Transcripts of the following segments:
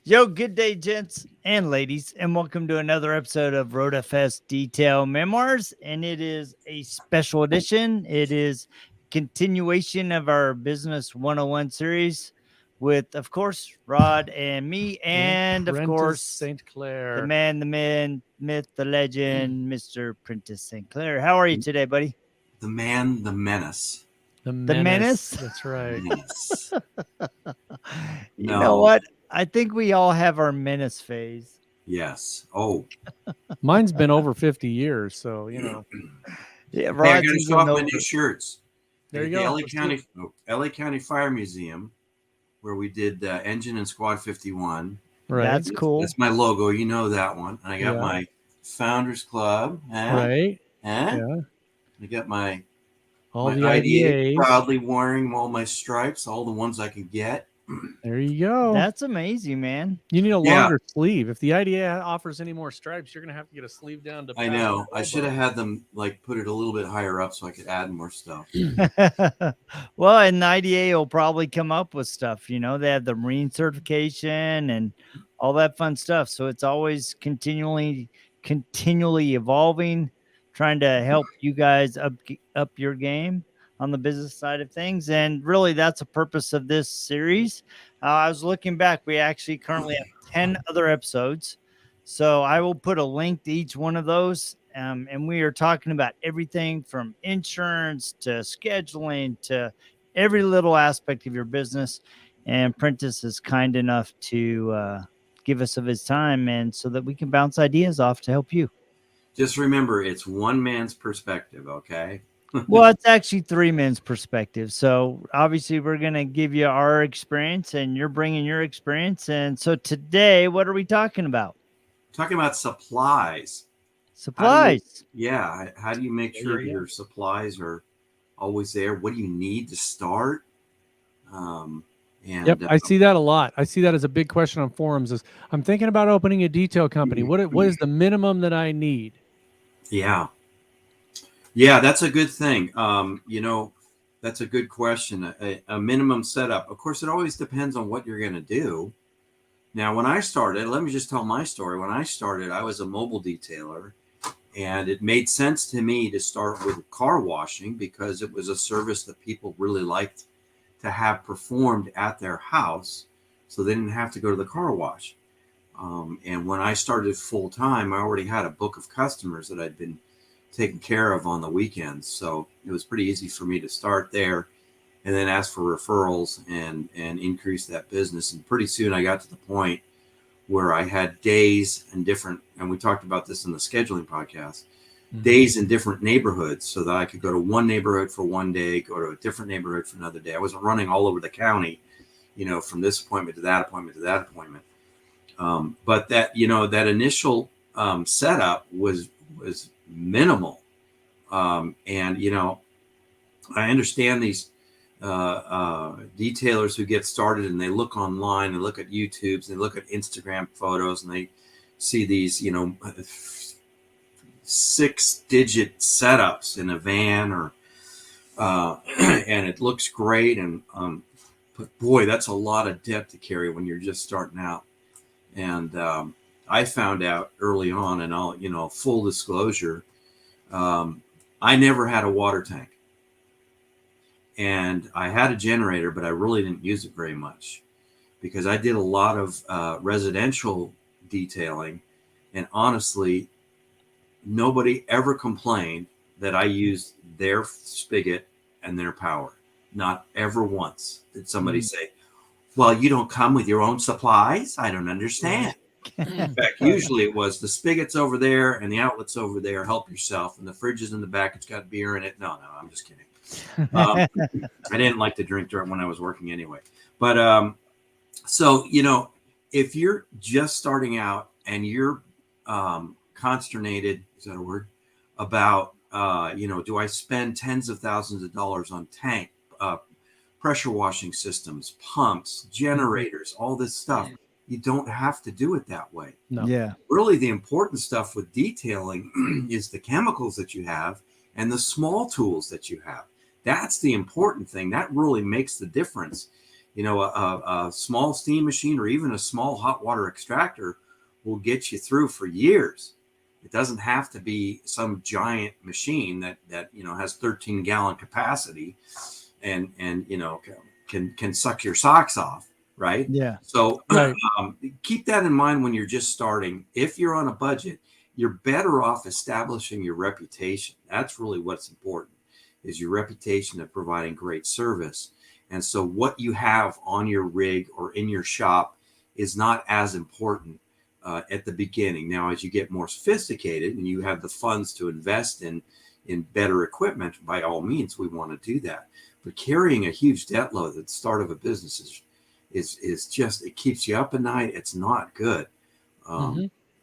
Yo, good day, gents and ladies, and welcome to another episode of RoadFS Detail Memoirs. And it is a special edition. It is continuation of our Business 101 series with, of course, Rod and me, and of Prentice course, St. Clair. the man, the myth, the legend, Mr. Prentice St. Clair. How are you today, buddy? The man, the menace. The menace? That's right. Menace. You know what? I think we all have our menace phase. Yes. Oh. Mine's been over 50 years, so, you know. Yeah, Hey, I got to Rod's show off my even new over. shirts. There you The go. LA County Fire Museum, where we did Engine and Squad 51. Right. That's cool. That's my logo. You know that one. And I got Yeah. my Founders Club. Right. Yeah. Yeah. I got my All the IDA IDAs. proudly wearing all my stripes, all the ones I could get. There you go. That's amazing, man. You need a Yeah. longer sleeve. If the IDA offers any more stripes, you're going to have to get a sleeve down to I know. I should have had them put it a little bit higher up so I could add more stuff. Well, and the IDA will probably come up with stuff. You know, they have the Marine certification and all that fun stuff. So it's always continually evolving, trying to help you guys up your game on the business side of things. And really, that's the purpose of this series. I was looking back. We actually currently have 10 other episodes. So I will put a link to each one of those. And we are talking about everything from insurance to scheduling to every little aspect of your business. And Prentice is kind enough to give us of his time, and so that we can bounce ideas off to help you. Just remember, it's one man's perspective, okay? Well, it's actually three men's perspective. So obviously we're going to give you our experience and you're bringing your experience. And so today, what are we talking about? Talking about supplies. Supplies. How do you make sure your supplies are always there? What do you need to start? Yep, I see that a lot. I see that as a big question on forums. Is I'm thinking about opening a detail company. What is the minimum that I need? Yeah, that's a good thing. That's a good question. A minimum setup. Of course, it always depends on what you're going to do. Now, when I started, let me just tell my story. When I started, I was a mobile detailer, and it made sense to me to start with car washing because it was a service that people really liked to have performed at their house, so they didn't have to go to the car wash. And when I started full time, I already had a book of customers that I'd been taken care of on the weekends. So it was pretty easy for me to start there and then ask for referrals and increase that business. And pretty soon I got to the point where I had days and we talked about this in the scheduling podcast, days in different neighborhoods so that I could go to one neighborhood for one day, go to a different neighborhood for another day. I wasn't running all over the county, from this appointment to that appointment to that appointment. But that initial setup was minimal. I understand these detailers who get started and they look online and look at YouTubes and they look at Instagram photos and they see these, 6-digit setups in a van or and it looks great. And but boy, that's a lot of debt to carry when you're just starting out. And I found out early on, and I'll, full disclosure, I never had a water tank. And I had a generator, but I really didn't use it very much because I did a lot of residential detailing. And honestly, nobody ever complained that I used their spigot and their power. Not ever once did somebody say, well, you don't come with your own supplies? I don't understand. In fact, usually it was the spigot's over there and the outlet's over there. Help yourself. And the fridge is in the back. It's got beer in it. No, I'm just kidding. I didn't like to drink during when I was working anyway. But so, if you're just starting out and you're consternated, is that a word, about, do I spend tens of thousands of dollars on tank, pressure washing systems, pumps, generators, all this stuff? You don't have to do it that way. No. Yeah. Really, the important stuff with detailing is the chemicals that you have and the small tools that you have. That's the important thing. That really makes the difference. A small steam machine or even a small hot water extractor will get you through for years. It doesn't have to be some giant machine that has 13-gallon capacity and can suck your socks off, right? Yeah. So Right. keep that in mind when you're just starting. If you're on a budget, you're better off establishing your reputation. That's really what's important, is your reputation of providing great service. And so what you have on your rig or in your shop is not as important at the beginning. Now, as you get more sophisticated and you have the funds to invest in better equipment, by all means, we want to do that. But carrying a huge debt load at the start of a business is just, it keeps you up at night. It's not good.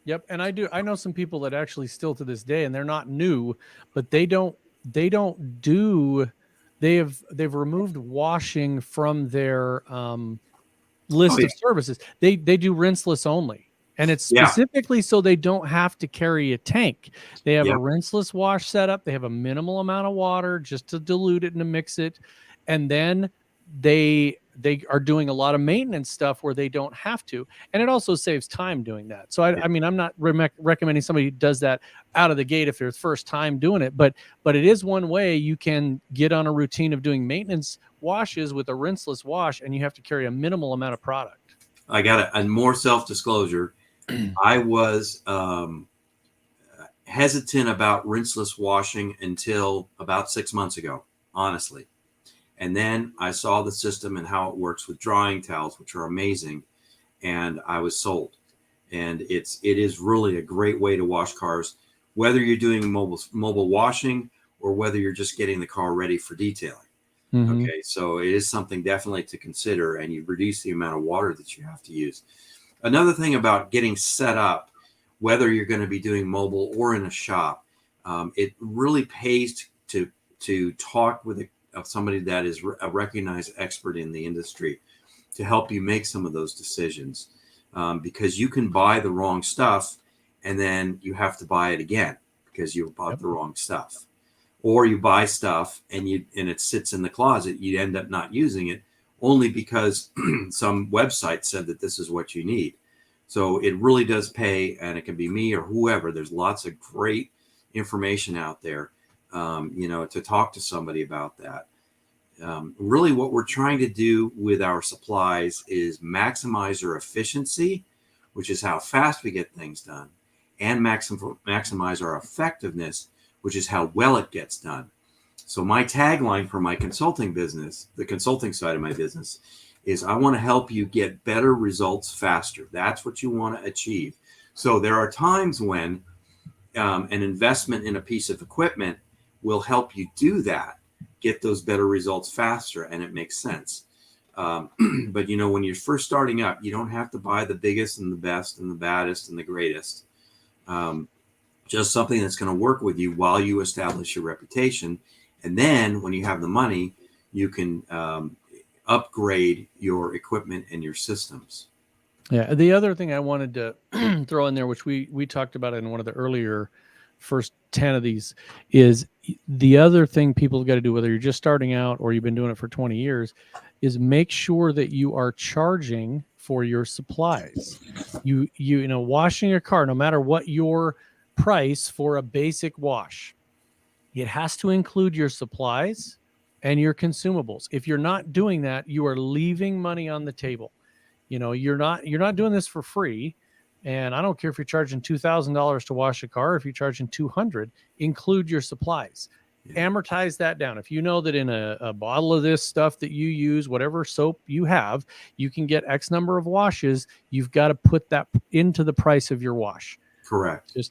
Yep. And I know some people that actually still to this day, and they're not new, but they've removed washing from their list of services. They do rinseless only. And it's specifically so they don't have to carry a tank. They have a rinseless wash setup. They have a minimal amount of water just to dilute it and to mix it. And then they are doing a lot of maintenance stuff where they don't have to. And it also saves time doing that. So I mean, I'm not recommending somebody who does that out of the gate if they're first time doing it, but it is one way you can get on a routine of doing maintenance washes with a rinseless wash, and you have to carry a minimal amount of product. I got a more self-disclosure. I was hesitant about rinseless washing until about 6 months ago, honestly. And then I saw the system and how it works with drying towels, which are amazing. And I was sold. And it is really a great way to wash cars, whether you're doing mobile washing or whether you're just getting the car ready for detailing. Okay, so it is something definitely to consider, and you reduce the amount of water that you have to use. Another thing about getting set up, whether you're going to be doing mobile or in a shop, it really pays to talk with somebody that is a recognized expert in the industry to help you make some of those decisions, because you can buy the wrong stuff and then you have to buy it again because you bought the wrong stuff. Or you buy stuff and it sits in the closet. You end up not using it only because some website said that this is what you need. So it really does pay, and it can be me or whoever. There's lots of great information out there, to talk to somebody about that. Really what we're trying to do with our supplies is maximize our efficiency, which is how fast we get things done, and maximize our effectiveness, which is how well it gets done. So my tagline for my consulting business, the consulting side of my business, is I want to help you get better results faster. That's what you want to achieve. So there are times when an investment in a piece of equipment will help you do that, get those better results faster, and it makes sense. But when you're first starting up, you don't have to buy the biggest and the best and the baddest and the greatest. Just something that's going to work with you while you establish your reputation. And then when you have the money, you can upgrade your equipment and your systems. Yeah. The other thing I wanted to throw in there, which we talked about in one of the earlier first 10 of these, is the other thing people have got to do, whether you're just starting out or you've been doing it for 20 years, is make sure that you are charging for your supplies. Washing a car, no matter what your price for a basic wash, it has to include your supplies and your consumables. If you're not doing that, you are leaving money on the table. You're not doing this for free. And I don't care if you're charging $2,000 to wash a car, if you're charging $200, include your supplies. Amortize that down. If you know that in a bottle of this stuff that you use, whatever soap you have, you can get X number of washes, you've got to put that into the price of your wash. Correct. The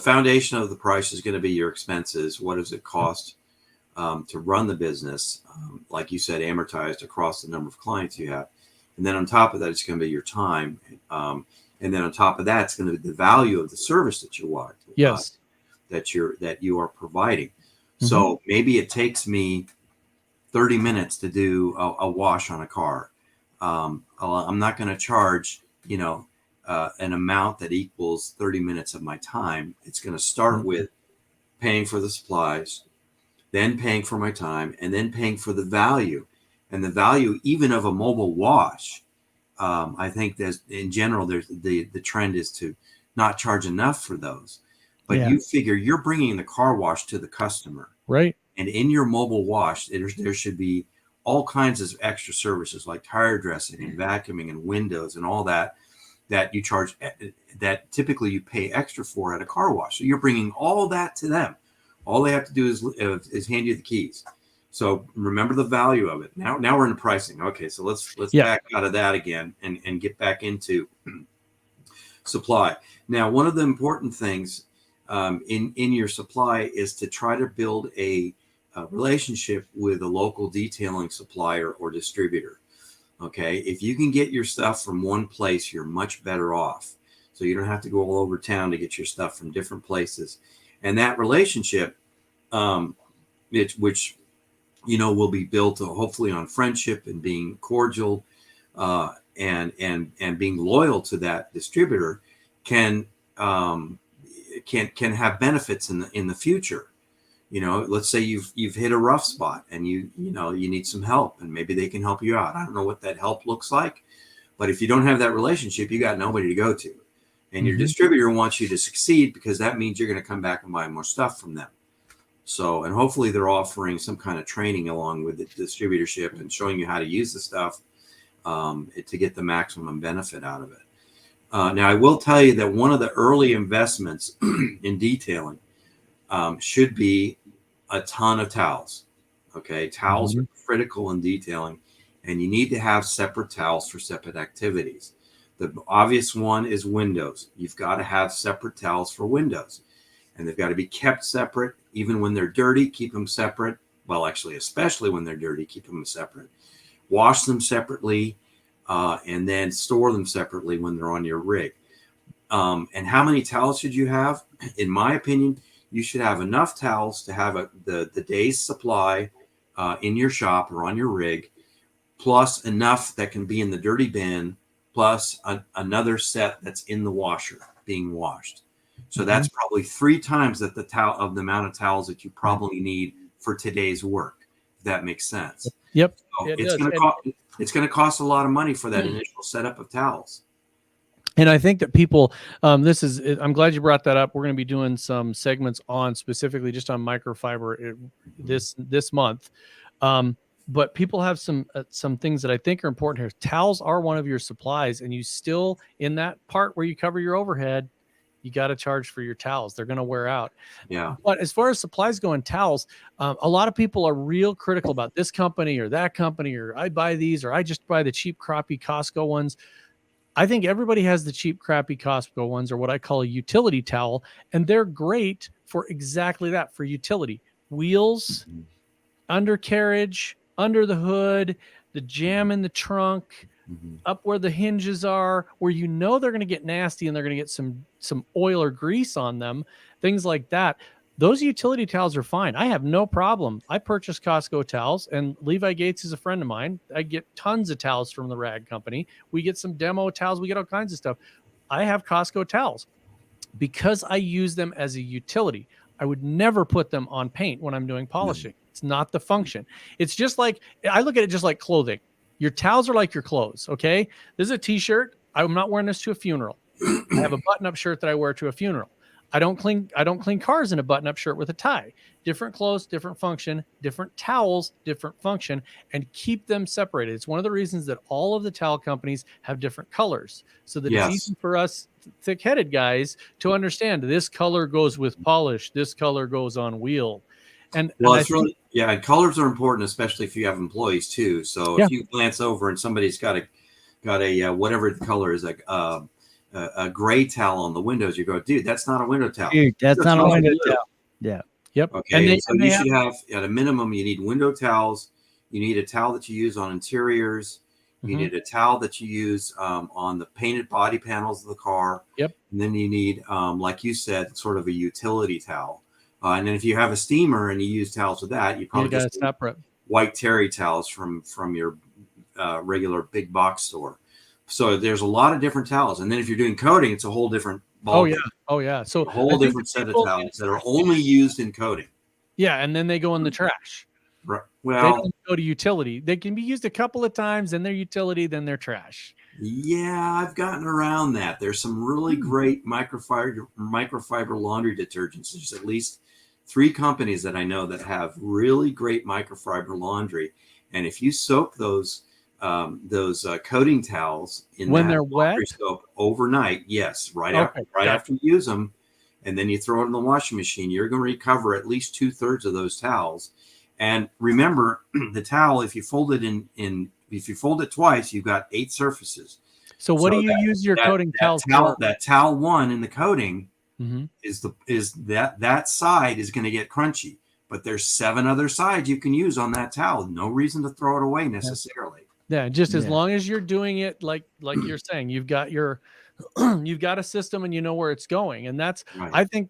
foundation of the price is going to be your expenses. What does it cost to run the business? Like you said, amortized across the number of clients you have. And then on top of that, it's going to be your time. And then on top of that, it's going to be the value of the service that you want. Yes. That you are providing. So maybe it takes me 30 minutes to do a wash on a car. I'm not going to charge, an amount that equals 30 minutes of my time. It's going to start with paying for the supplies, then paying for my time, and then paying for the value. and the value even of a mobile wash. I think there's in general, there's the trend is to not charge enough for those, but Yeah. you figure you're bringing the car wash to the customer, Right. and in your mobile wash, there should be all kinds of extra services like tire dressing and vacuuming and windows and all that you charge, that typically you pay extra for at a car wash. So you're bringing all that to them. All they have to do is hand you the keys. So remember the value of it. Now we're in the pricing. Okay, so let's back out of that again and get back into supply. Now, one of the important things in your supply is to try to build a relationship with a local detailing supplier or distributor. Okay, if you can get your stuff from one place, you're much better off. So you don't have to go all over town to get your stuff from different places. And that relationship, which will be built hopefully on friendship and being cordial, and being loyal to that distributor, can have benefits in the future. Let's say you've hit a rough spot and you need some help, and maybe they can help you out. I don't know what that help looks like, but if you don't have that relationship, you got nobody to go to, and your distributor wants you to succeed because that means you're going to come back and buy more stuff from them. So, and hopefully they're offering some kind of training along with the distributorship and showing you how to use the stuff to get the maximum benefit out of it. Now, I will tell you that one of the early investments in detailing should be a ton of towels. Okay, towels are critical in detailing, and you need to have separate towels for separate activities. The obvious one is windows. You've got to have separate towels for windows, and they've got to be kept separate. Even when they're dirty, keep them separate. Well, actually, especially when they're dirty, keep them separate. Wash them separately, and then store them separately when they're on your rig. And how many towels should you have? In my opinion, you should have enough towels to have the day's supply in your shop or on your rig, plus enough that can be in the dirty bin, plus another set that's in the washer being washed. So that's probably 3 times the amount of towels that you probably need for today's work, if that makes sense. Yep. So it's going to cost a lot of money for that initial setup of towels. And I think that people, I'm glad you brought that up. We're going to be doing some segments specifically just on microfiber this month. But people have some things that I think are important here. Towels are one of your supplies, and you still, in that part where you cover your overhead, you got to charge for your towels. They're going to wear out. Yeah. But as far as supplies go in towels, a lot of people are real critical about this company or that company, or I buy these, or I just buy the cheap, crappy Costco ones. I think everybody has the cheap, crappy Costco ones, or what I call a utility towel, and they're great for exactly that, for utility. Wheels, undercarriage, under the hood, the jam in the trunk, up where the hinges are, where they're going to get nasty and they're going to get some oil or grease on them, things like that. Those utility towels are fine. I have no problem. I purchase Costco towels, and Levi Gates is a friend of mine. I get tons of towels from the rag company. We get some demo towels. We get all kinds of stuff. I have Costco towels because I use them as a utility. I would never put them on paint when I'm doing polishing. It's not the function. It's just like, I look at it just like clothing. Your towels are like your clothes, okay? This is a t-shirt. I'm not wearing this to a funeral. I have a button-up shirt that I wear to a funeral. I don't clean cars in a button-up shirt with a tie. Different clothes, different function, different towels, different function, and keep them separated. It's one of the reasons that all of the towel companies have different colors, so that it's easy for us thick-headed guys to understand this color goes with polish, this color goes on wheel. And and colors are important, especially if you have employees too. So if you glance over and somebody's got a whatever the color is, like a gray towel on the windows, you go, dude, that's not a window towel. Dude, that's not a window towel. Yeah. Yep. Okay. So you should have, at a minimum, you need window towels. You need a towel that you use on interiors. You need a towel that you use on the painted body panels of the car. Yep. And then you need, like you said, sort of a utility towel. And then if you have a steamer and you use towels with that, you probably got just separate white terry towels from your regular big box store. So there's a lot of different towels. And then if you're doing coating, it's a whole different ball. Oh yeah. So a whole different set of towels that are only used in coating. Yeah, and then they go in the trash. Right. They Well, don't go to utility. They can be used a couple of times, then they're utility, then they're trash. yeah, I've gotten around that. There's some really great microfiber laundry detergents. There's at least 3 companies that I know that have really great microfiber laundry. And if you soak those coating towels in When that they're laundry wet? soap overnight, yes, right Okay, after you use them, and then you throw it in the washing machine, you're going to recover at least 2/3 of those towels. And remember, the towel, if you fold it if you fold it twice, you've got 8 surfaces. So what do you use your coating towels for? That towel 1 in the coating Mm-hmm. is that side is going to get crunchy, but there's 7 other sides you can use on that towel. No reason to throw it away necessarily. Yeah, just as Yeah. long as you're doing it like you're saying, you've got your you've got a system and you know where it's going. And that's Right. I think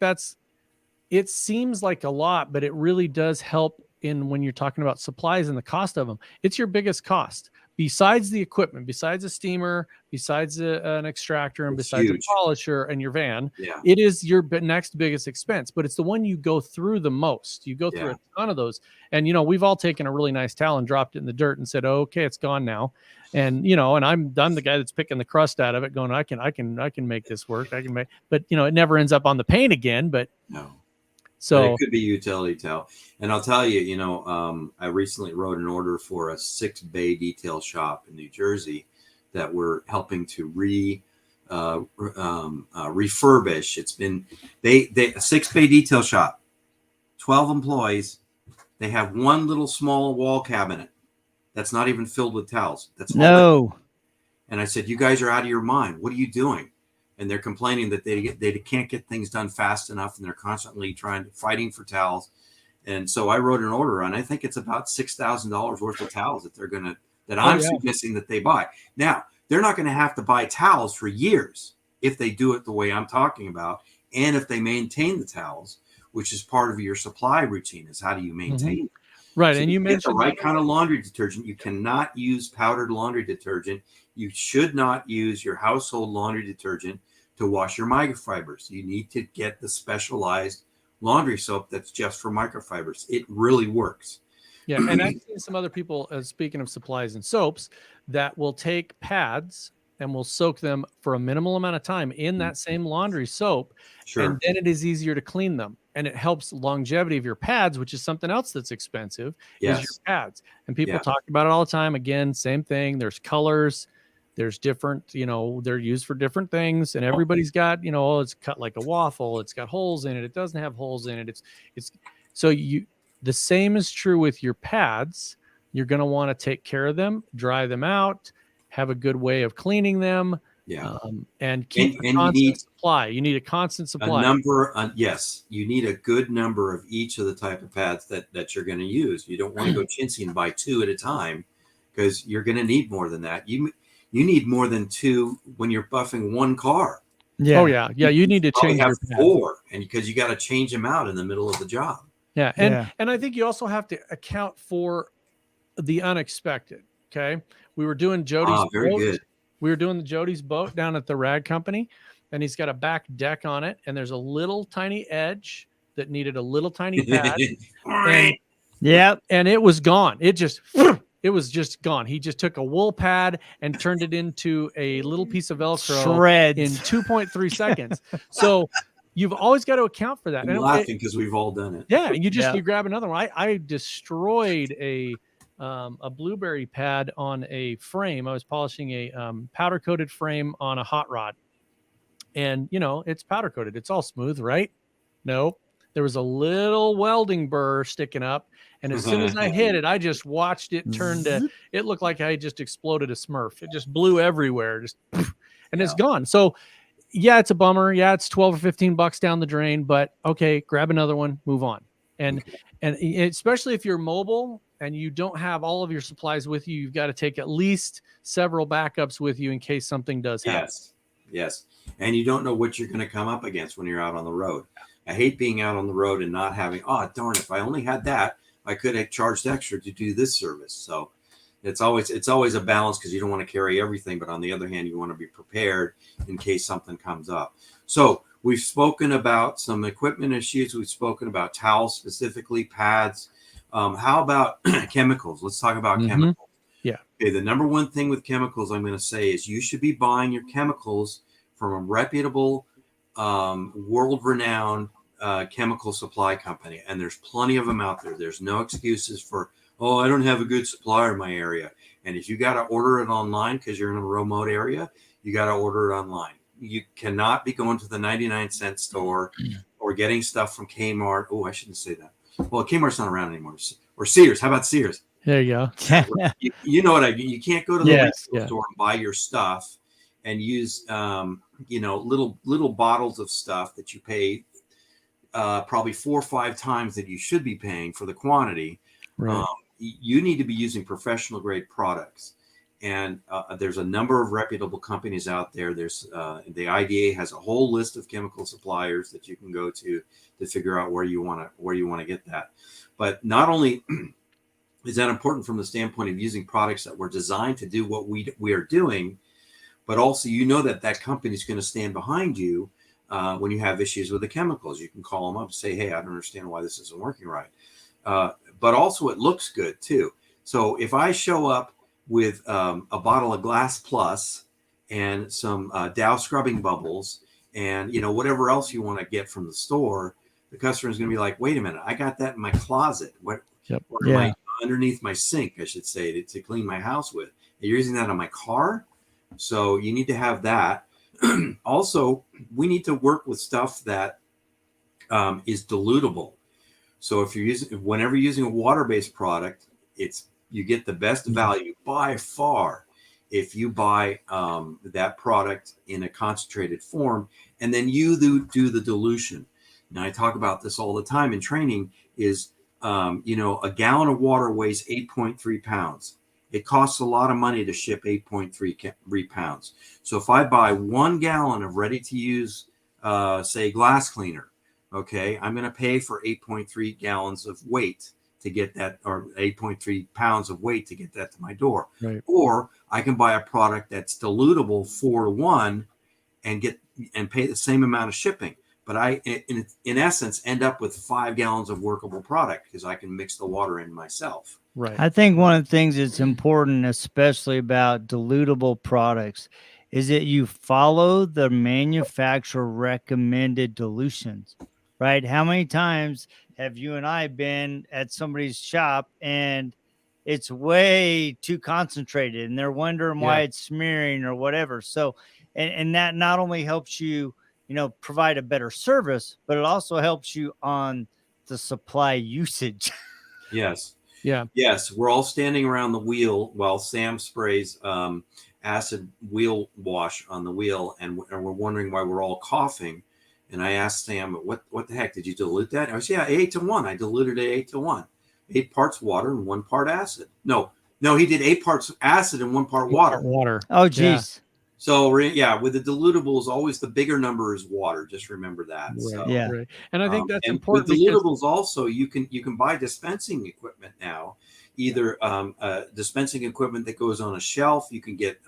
it seems like a lot, but it really does help in when you're talking about supplies and the cost of them. It's your biggest cost. Besides the equipment, besides a steamer, besides an extractor, and It's besides huge. a polisher and your van, Yeah. it is your next biggest expense, but it's the one you go through the most. You go through Yeah. a ton of those. And, we've all taken a really nice towel and dropped it in the dirt and said, oh, okay, it's gone now. And, and I'm the guy that's picking the crust out of it going, I can make this work. But it never ends up on the paint again. But No. so But it could be utility towel. And I'll tell you, I recently wrote an order for a 6-bay detail shop in New Jersey that we're helping to refurbish. It's been a 6-bay detail shop, 12 employees. They have one little small wall cabinet that's not even filled with towels. That's all No. and I said, you guys are out of your mind. What are you doing? And they're complaining that they can't get things done fast enough, and they're constantly fighting for towels. And so I wrote an order on. I think it's about $6,000 worth of towels that I'm suggesting that they buy. Now they're not going to have to buy towels for years if they do it the way I'm talking about, and if they maintain the towels, which is part of your supply routine. Is how do you maintain it? right. So And you get mentioned the right kind of laundry detergent. You cannot use powdered laundry detergent. You should not use your household laundry detergent to wash your microfibers. You need to get the specialized laundry soap that's just for microfibers. It really works. Yeah, and I've seen some other people, speaking of supplies and soaps, that will take pads and will soak them for a minimal amount of time in that same laundry soap, Sure. and then it is easier to clean them. And it helps longevity of your pads, which is something else that's expensive, is your Yes. pads. And people Yeah. talk about it all the time. Again, same thing. There's colors. There's different, they're used for different things. And everybody's got, it's cut like a waffle. It's got holes in it. It doesn't have holes in it. It's so the same is true with your pads. You're going to want to take care of them, dry them out, have a good way of cleaning them, Yeah. and keep a and constant supply. You need a constant supply. Yes, you need a good number of each of the type of pads that you're going to use. You don't want to go chintzy and buy 2 at a time, because you're going to need more than that. You need more than 2 when you're buffing one car. Yeah. Oh yeah. You need to Probably change have your pads. 4, and because you got to change them out in the middle of the job. Yeah. Yeah. And I think you also have to account for the unexpected. Okay. We were doing Jody's Very boat. good. We were doing the Jody's boat down at the rag company, and he's got a back deck on it, and there's a little tiny edge that needed a little tiny pad. Yep. And it was gone. It was just gone. He just took a wool pad and turned it into a little piece of Velcro Shreds. in 2.3 seconds. So you've always got to account for that. I'm laughing because we've all done it. Yeah, you Yeah. grab another one. I destroyed a blueberry pad on a frame. I was polishing a powder coated frame on a hot rod, and it's powder coated. It's all smooth, right? No, there was a little welding burr sticking up, and as soon as I hit it, I just watched it turn to. It looked like I just exploded a Smurf. It just blew everywhere, and it's gone. So. Yeah, it's a bummer. Yeah, it's $12 or $15 down the drain, but okay, grab another one, move on. And especially if you're mobile and you don't have all of your supplies with you, you've got to take at least several backups with you in case something does happen. Yes. And you don't know what you're going to come up against when you're out on the road. I hate being out on the road and not having, darn, if I only had that, I could have charged extra to do this service. So it's always a balance, because you don't want to carry everything, but on the other hand, you want to be prepared in case something comes up. So we've spoken about some equipment issues. We've spoken about towels, specifically pads. How about chemicals? Let's talk about Mhm. chemicals. Yeah. Okay, the number one thing with chemicals I'm going to say is you should be buying your chemicals from a reputable, world-renowned chemical supply company, and there's plenty of them out there. There's no excuses for, oh, I don't have a good supplier in my area. And if you got to order it online because you're in a remote area, you got to order it online. You cannot be going to the 99-cent store or getting stuff from Kmart. Oh, I shouldn't say that. Well, Kmart's not around anymore. Or Sears. How about Sears? There you go. You know what I mean? You can't go to the Yes, retail store and buy your stuff and use, little bottles of stuff that you pay probably 4 or 5 times that you should be paying for the quantity. Right. You need to be using professional grade products. And there's a number of reputable companies out there. There's the IDA has a whole list of chemical suppliers that you can go to figure out where you want to get that. But not only is that important from the standpoint of using products that were designed to do what we are doing, but also that company is going to stand behind you when you have issues with the chemicals. You can call them up and say, hey, I don't understand why this isn't working right. But also it looks good too. So if I show up with a bottle of Glass Plus and some Dow scrubbing bubbles and whatever else you want to get from the store, the customer is going to be like, wait a minute, I got that in my closet. Yep. Or Yeah. underneath my sink, I should say, to clean my house with. You're using that on my car, so you need to have that. Also, we need to work with stuff that is dilutable. So if whenever you're using a water-based product, you get the best value by far if you buy that product in a concentrated form, and then you do the dilution. Now, I talk about this all the time in training. Is a gallon of water weighs 8.3 pounds. It costs a lot of money to ship 8.3 pounds. So if I buy 1 gallon of ready-to-use, say, glass cleaner, okay, I'm going to pay for 8.3 gallons of weight to get that, or 8.3 pounds of weight to get that to my door. Right. Or I can buy a product that's dilutable 4-to-1 and pay the same amount of shipping. But I, in essence, end up with 5 gallons of workable product because I can mix the water in myself. Right. I think one of the things that's important, especially about dilutable products, is that you follow the manufacturer recommended dilutions, right? How many times have you and I been at somebody's shop and it's way too concentrated and they're wondering why Yeah. it's smearing or whatever? So, and that not only helps you, provide a better service, but it also helps you on the supply usage. Yes. Yeah. Yes, we're all standing around the wheel while Sam sprays acid wheel wash on the wheel, and we're wondering why we're all coughing. And I asked Sam, what the heck, did you dilute that? I said, yeah, 8-to-1. I diluted it 8-to-1. 8 parts water and 1 part acid. No, he did 8 parts acid and 1 part water. Water. Oh, geez. So, yeah, with the dilutables, always the bigger number is water. Just remember that. Right. So, Yeah. Right. And I think that's and important with because dilutables also, you can buy dispensing equipment now, either dispensing equipment that goes on a shelf. You can get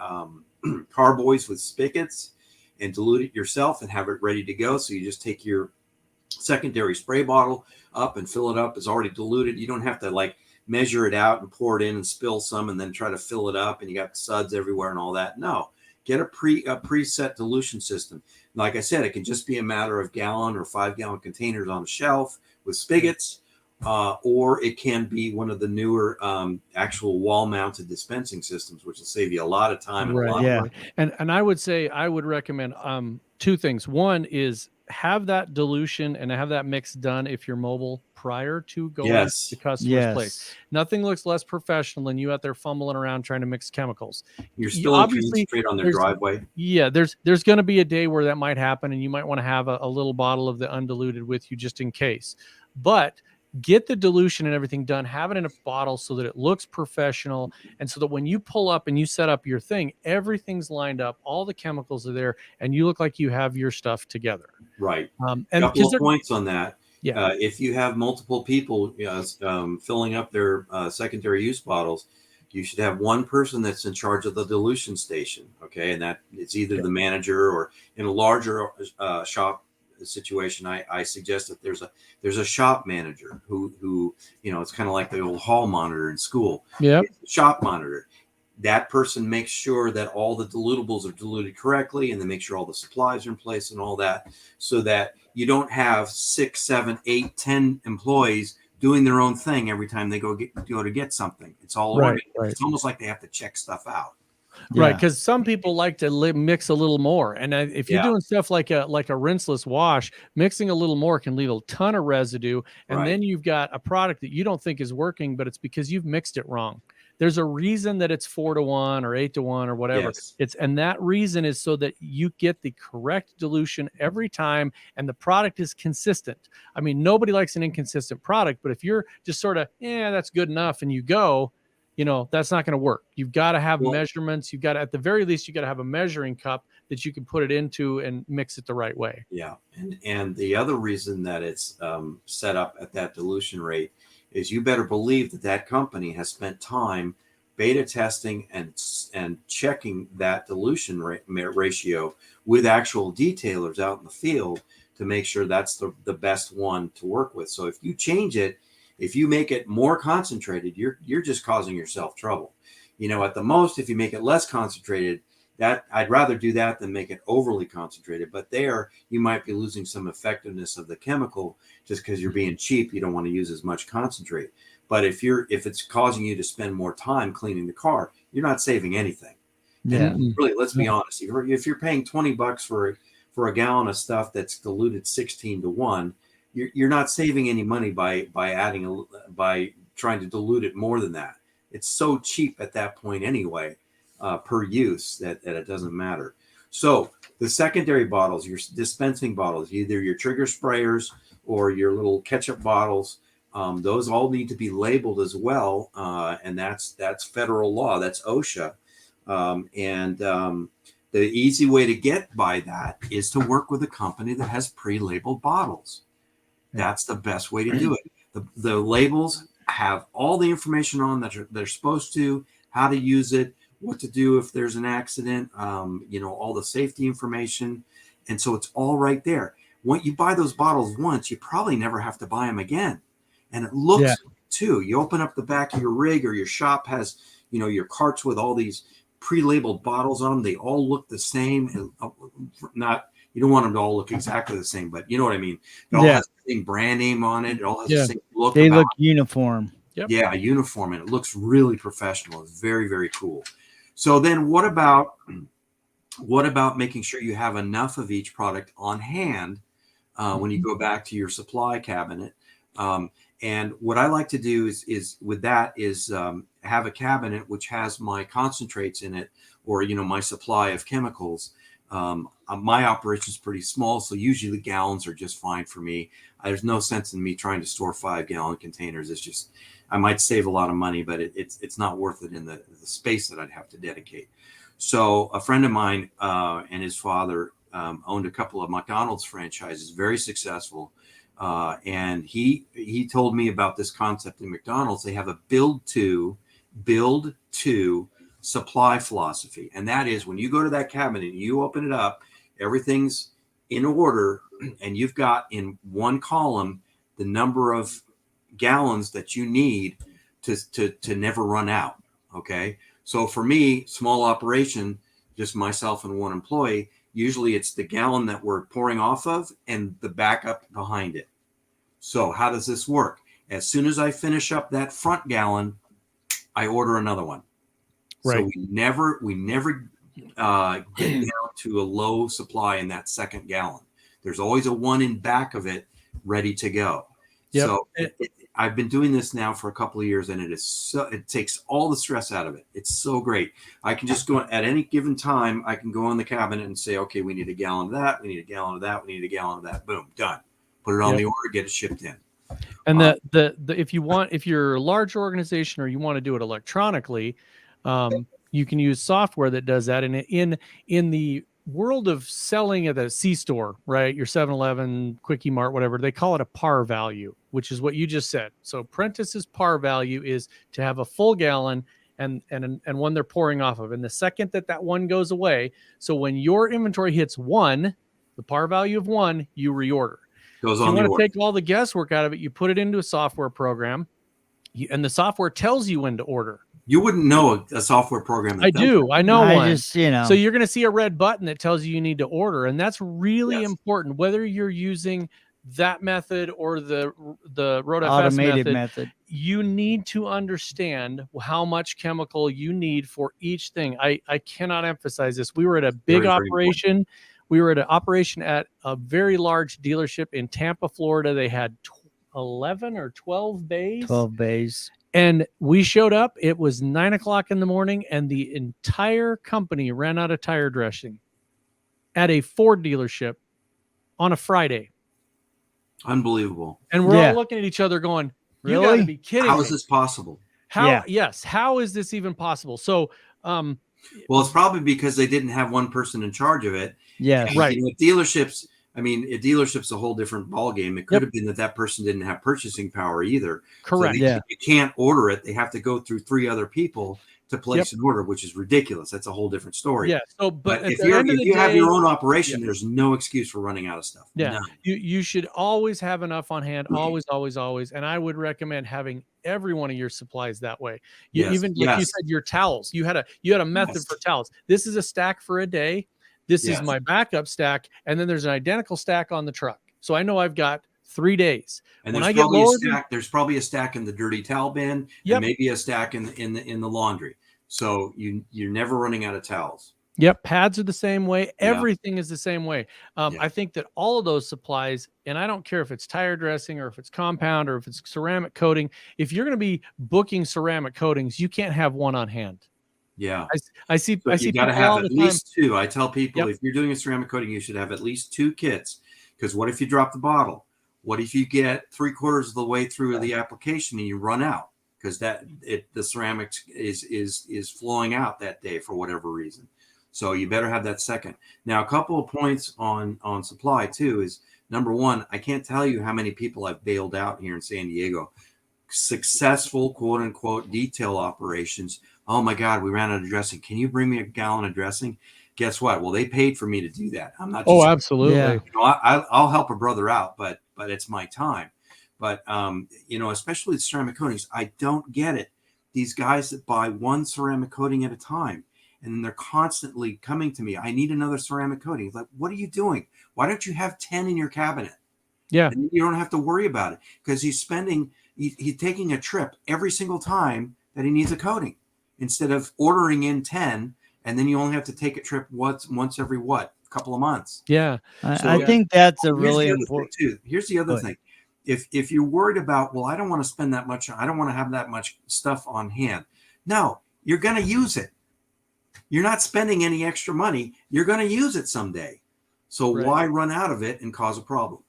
carboys with spigots and dilute it yourself and have it ready to go. So you just take your secondary spray bottle up and fill it up. It's already diluted. You don't have to measure it out and pour it in and spill some and then try to fill it up and you got suds everywhere and all that. No. Get a preset dilution system. Like I said, it can just be a matter of gallon or 5-gallon containers on a shelf with spigots, or it can be one of the newer actual wall-mounted dispensing systems, which will save you a lot of time and a lot of money. And I would say I would recommend 2 things. One is have that dilution and have that mix done if you're mobile prior to going to the customer's place. Nothing looks less professional than you out there fumbling around trying to mix chemicals. You're still obviously straight on their driveway. Yeah, there's going to be a day where that might happen, and you might want to have a little bottle of the undiluted with you just in case. But get the dilution and everything done, have it in a bottle so that it looks professional, and so that when you pull up and you set up your thing, everything's lined up, all the chemicals are there, and you look like you have your stuff together. Right. And a couple of points on that. Yeah. If you have multiple people filling up their secondary use bottles, you should have one person that's in charge of the dilution station. Okay. And that it's either the manager, or in a larger shop, situation, I suggest that there's a shop manager who it's kind of like the old hall monitor in school. Yep. It's a shop monitor. That person makes sure that all the dilutables are diluted correctly, and they make sure all the supplies are in place and all that, so that you don't have 6, 7, 8, 10 employees doing their own thing every time they go to get something. It's all organized. Right. It's almost like they have to check stuff out. Right, because some people like to mix a little more, and if you're Yeah. doing stuff like a rinseless wash, mixing a little more can leave a ton of residue, and Right. then you've got a product that you don't think is working, but it's because you've mixed it wrong. There's a reason that it's 4-to-1 or 8-to-1 or whatever. Yes. And that reason is so that you get the correct dilution every time, and the product is consistent. I mean, nobody likes an inconsistent product, but if you're just sort of, that's good enough, and you go, that's not going to work. You've got to have measurements. You've got to, at the very least, you got to have a measuring cup that you can put it into and mix it the right way. Yeah. And the other reason that it's set up at that dilution rate is you better believe that company has spent time beta testing and checking that dilution ratio with actual detailers out in the field to make sure that's the best one to work with. So if you change it, if you make it more concentrated, you're just causing yourself trouble. At the most, if you make it less concentrated, that I'd rather do that than make it overly concentrated. But there, you might be losing some effectiveness of the chemical just because you're being cheap. You don't want to use as much concentrate. But if it's causing you to spend more time cleaning the car, you're not saving anything. Yeah. And really, let's be honest. If you're paying $20 for a gallon of stuff that's diluted 16-to-1, you're not saving any money by trying to dilute it more than that. It's so cheap at that point anyway, per use that it doesn't matter. So the secondary bottles, your dispensing bottles, either your trigger sprayers or your little ketchup bottles, those all need to be labeled as well, and that's federal law. That's OSHA, the easy way to get by that is to work with a company that has pre-labeled bottles. That's the best way to do it. The labels have all the information on that they're supposed to, how to use it, what to do if there's an accident, all the safety information. And so it's all right there. When you buy those bottles once, you probably never have to buy them again. And it looks too, you open up the back of your rig or your shop has, your carts with all these pre-labeled bottles on them. They all look the same. You don't want them to all look exactly the same, but you know what I mean? It all has the same brand name on it. It all has the same look. They look uniform. Yep. Yeah, uniform, and it looks really professional. It's very, very cool. So then what about making sure you have enough of each product on hand when you go back to your supply cabinet? And what I like to do is have a cabinet which has my concentrates in it, or my supply of chemicals. My operation is pretty small, so usually the gallons are just fine for me. There's no sense in me trying to store 5-gallon containers. It's just, I might save a lot of money, but it's not worth it in the space that I'd have to dedicate. So a friend of mine and his father owned a couple of McDonald's franchises, very successful. And he told me about this concept in McDonald's. They have a build to supply philosophy. And that is when you go to that cabinet and you open it up, everything's in order, and you've got in one column the number of gallons that you need to never run out. Okay. So for me, small operation, just myself and one employee, usually it's the gallon that we're pouring off of and the backup behind it. So how does this work? As soon as I finish up that front gallon, I order another one. Right. So we never get down to a low supply in that second gallon. There's always a one in back of it ready to go. Yep. So I've been doing this now for a couple of years, and it takes all the stress out of it. It's so great. I can just go at any given time. I can go on the cabinet and say, okay, we need a gallon of that. We need a gallon of that. We need a gallon of that. Boom, done. Put it on the order, get it shipped in. And if you're a large organization or you want to do it electronically, you can use software that does that. And in the world of selling at the C-store, right? Your 7-Eleven, Quickie Mart, whatever, they call it a par value, which is what you just said. So Prentice's par value is to have a full gallon and one they're pouring off of. And the second that one goes away, so when your inventory hits 1, The par value of 1, you reorder. Goes If you on want the to order. take all the guesswork out of it, you put it into a software program, and the software tells you when to order. You wouldn't know a software program. That I does do. that. I know one. just, you know. So you're going to see a red button that tells you need to order, and that's really Yes. important. Whether you're using that method or the RoadFS automated method, you need to understand how much chemical you need for each thing. I cannot emphasize this. We were at a big Very, very operation. We were at an operation at a very large dealership in Tampa, Florida. They had 11 or 12 bays. 12 bays. And we showed up. It was 9 o'clock in the morning, and the entire company ran out of tire dressing at a Ford dealership on a Friday. Unbelievable. And we're all looking at each other going, you got to Really? be kidding How me. is this possible? How? Yeah. Yes. How is this even possible? So, Well, it's probably because they didn't have one person in charge of it. Yes. And, Right. you know, dealerships, I mean, a dealership's a whole different ballgame. It could have been that person didn't have purchasing power either. correct. So you can't order it. They have to go through 3 other people to place an order, which is ridiculous. That's a whole different story. Yeah. So, but at if the end of the you have day, your own operation, there's no excuse for running out of stuff. yeah, None. you should always have enough on hand. Always, always, always. And I would recommend having every one of your supplies that way. Even like you said, your towels. You had a method for towels. This is a stack for a day. This is my backup stack, and then there's an identical stack on the truck. So I know I've got 3 days. And when there's I get probably lower, there's probably a stack in the dirty towel bin, and maybe a stack in the laundry. So you're never running out of towels. Yep, pads are the same way. Everything is the same way. I think that all of those supplies, and I don't care if it's tire dressing or if it's compound or if it's ceramic coating, if you're going to be booking ceramic coatings, you can't have one on hand. Yeah, I see. So I see. you got to people all have the at time. least 2. I tell people if you're doing a ceramic coating, you should have at least 2 kits. Because what if you drop the bottle? What if you get 3/4 of the way through the application and you run out? Because the ceramics is flowing out that day for whatever reason. So you better have that second. Now, a couple of points on supply too is, number one, I can't tell you how many people I've bailed out here in San Diego. Successful quote unquote detail operations. Oh my God, we ran out of dressing. Can you bring me a gallon of dressing? Guess what? Well, they paid for me to do that. I'm not. Oh, absolutely. Yeah. You know, I'll help a brother out, but it's my time. But you know, especially the ceramic coatings, I don't get it. These guys that buy one ceramic coating at a time, and then they're constantly coming to me. I need another ceramic coating. It's like, what are you doing? Why don't you have 10 in your cabinet? Yeah. And you don't have to worry about it because he's taking a trip every single time that he needs a coating instead of ordering in 10. And then you only have to take a trip once every couple of months. Yeah. I think that's a really important too. Here's the other thing. If you're worried about, well, I don't want to spend that much. I don't want to have that much stuff on hand. No, you're going to use it. You're not spending any extra money. You're going to use it someday. So why run out of it and cause a problem?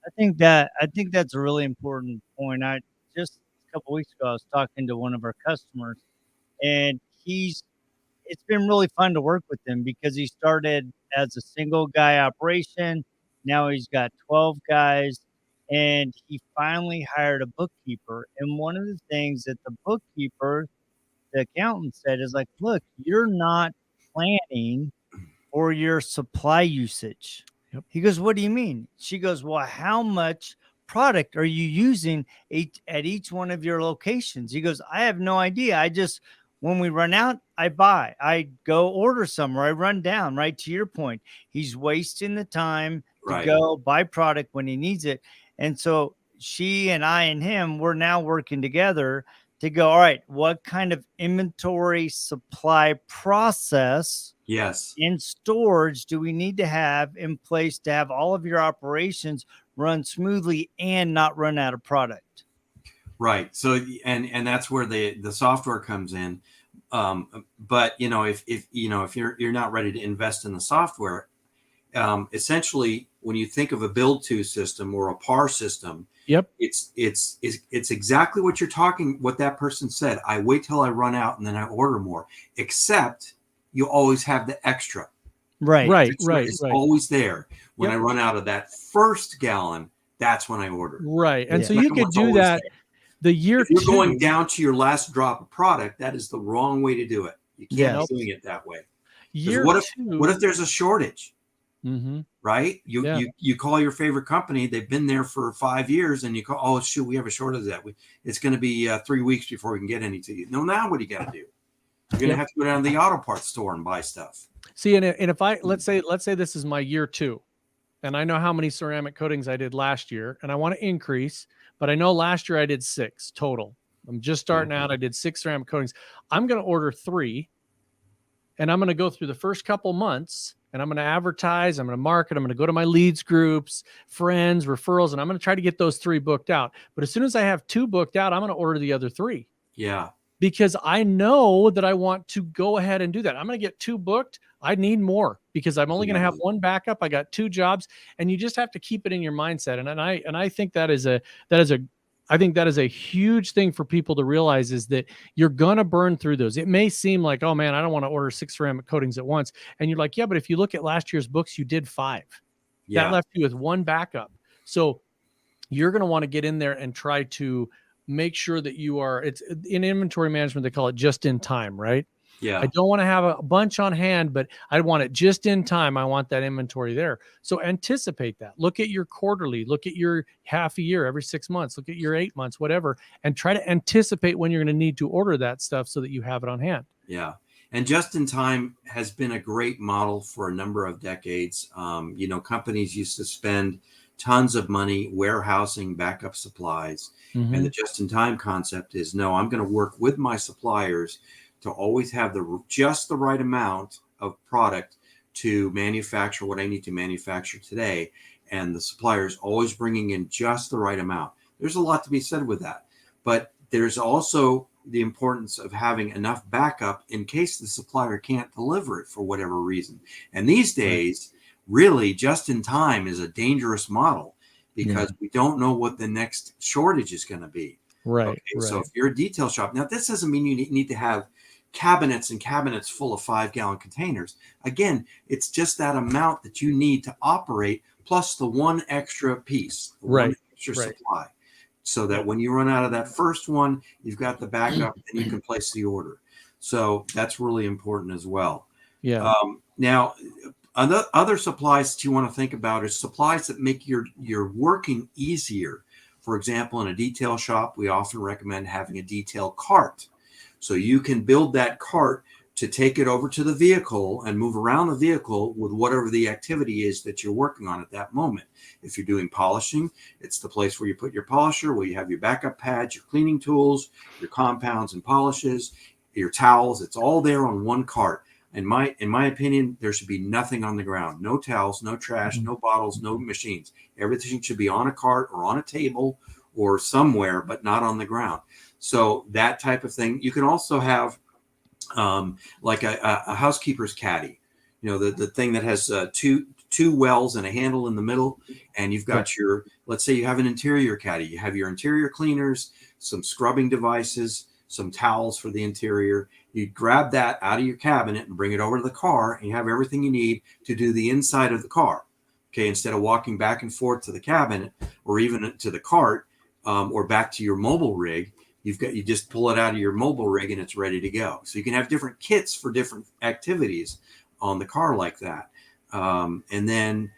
I think that's a really important point. I just a couple weeks ago I was talking to one of our customers, and it's been really fun to work with him because he started as a single guy operation. Now he's got 12 guys, and he finally hired a bookkeeper. And one of the things that the accountant said is like, look, you're not planning for your supply usage. Yep. He goes, what do you mean? She goes, well, how much product are you using at each one of your locations? He goes, I have no idea. When we run out, I go order some, or I run down. Right to your point, he's wasting the time to go buy product when he needs it. And so she and I and him, we're now working together to go, all right, what kind of inventory supply process in storage do we need to have in place to have all of your operations run smoothly and not run out of product? Right. So, and that's where the software comes in. But you know, if you're not ready to invest in the software, essentially, when you think of a build to system or a PAR system, it's exactly what what that person said. I wait till I run out and then I order more, except you always have the extra. Right. It's always there. When I run out of that first gallon, that's when I order. Right. And so you could do that the year if you're going down to your last drop of product, that is the wrong way to do it. You can't be doing it that way. What if there's a shortage? Mm-hmm. right? Yeah. You call your favorite company, they've been there for 5 years, and you call, oh shoot, we have a shortage of that. It's going to be 3 weeks before we can get any to you. No, now what do you got to do? You're going to have to go down to the auto parts store and buy stuff. See, and if I let's say this is my year 2, and I know how many ceramic coatings I did last year, and I want to increase, but I know last year I did 6 total. I'm just starting out. I did 6 ceramic coatings. I'm going to order 3, and I'm going to go through the first couple months, and I'm going to advertise. I'm going to market. I'm going to go to my leads groups, friends, referrals, and I'm going to try to get those 3 booked out. But as soon as I have 2 booked out, I'm going to order the other 3. Yeah. Because I know that I want to go ahead and do that. I'm going to get 2 booked. I need more because I'm only going to have 1 backup. I got 2 jobs, and you just have to keep it in your mindset. And I think that is a huge thing for people to realize, is that you're going to burn through those. It may seem like, oh man, I don't want to order 6 ceramic coatings at once. And you're like, yeah, but if you look at last year's books, you did 5. Yeah. That left you with 1 backup. So you're going to want to get in there and try to make sure that you are, it's in inventory management, they call it just in time, right? Yeah. I don't want to have a bunch on hand, but I want it just in time. I want that inventory there. So anticipate that. Look at your quarterly, look at your half a year, every 6 months, look at your 8 months, whatever, and try to anticipate when you're going to need to order that stuff so that you have it on hand. Yeah. And just in time has been a great model for a number of decades. Companies used to spend tons of money warehousing backup supplies. Mm-hmm. And the just-in-time concept is, no, I'm going to work with my suppliers to always have just the right amount of product to manufacture what I need to manufacture today. And the suppliers always bringing in just the right amount. There's a lot to be said with that. But there's also the importance of having enough backup in case the supplier can't deliver it for whatever reason. And these days, really, just-in-time is a dangerous model, because we don't know what the next shortage is going to be. Right. Okay, right. So if you're a detail shop, now this doesn't mean you need to have cabinets and cabinets full of 5-gallon containers. Again, it's just that amount that you need to operate, plus the 1 extra piece, Right. 1 extra supply, so that when you run out of that first one, you've got the backup and you can place the order. So that's really important as well. Yeah. Now, other supplies that you want to think about is supplies that make your working easier. For example, in a detail shop, we often recommend having a detail cart. So you can build that cart to take it over to the vehicle and move around the vehicle with whatever the activity is that you're working on at that moment. If you're doing polishing, it's the place where you put your polisher, where you have your backup pads, your cleaning tools, your compounds and polishes, your towels. It's all there on 1 cart. In my opinion, there should be nothing on the ground. No towels, no trash, no bottles, no machines. Everything should be on a cart or on a table or somewhere, but not on the ground. So that type of thing. You can also have like a housekeeper's caddy, the thing that has two wells and a handle in the middle. And you've got let's say you have an interior caddy. You have your interior cleaners, some scrubbing devices, some towels for the interior. You grab that out of your cabinet and bring it over to the car, and you have everything you need to do the inside of the car. Okay, instead of walking back and forth to the cabinet or even to the cart or back to your mobile rig, you just pull it out of your mobile rig and it's ready to go. So you can have different kits for different activities on the car like that. And then,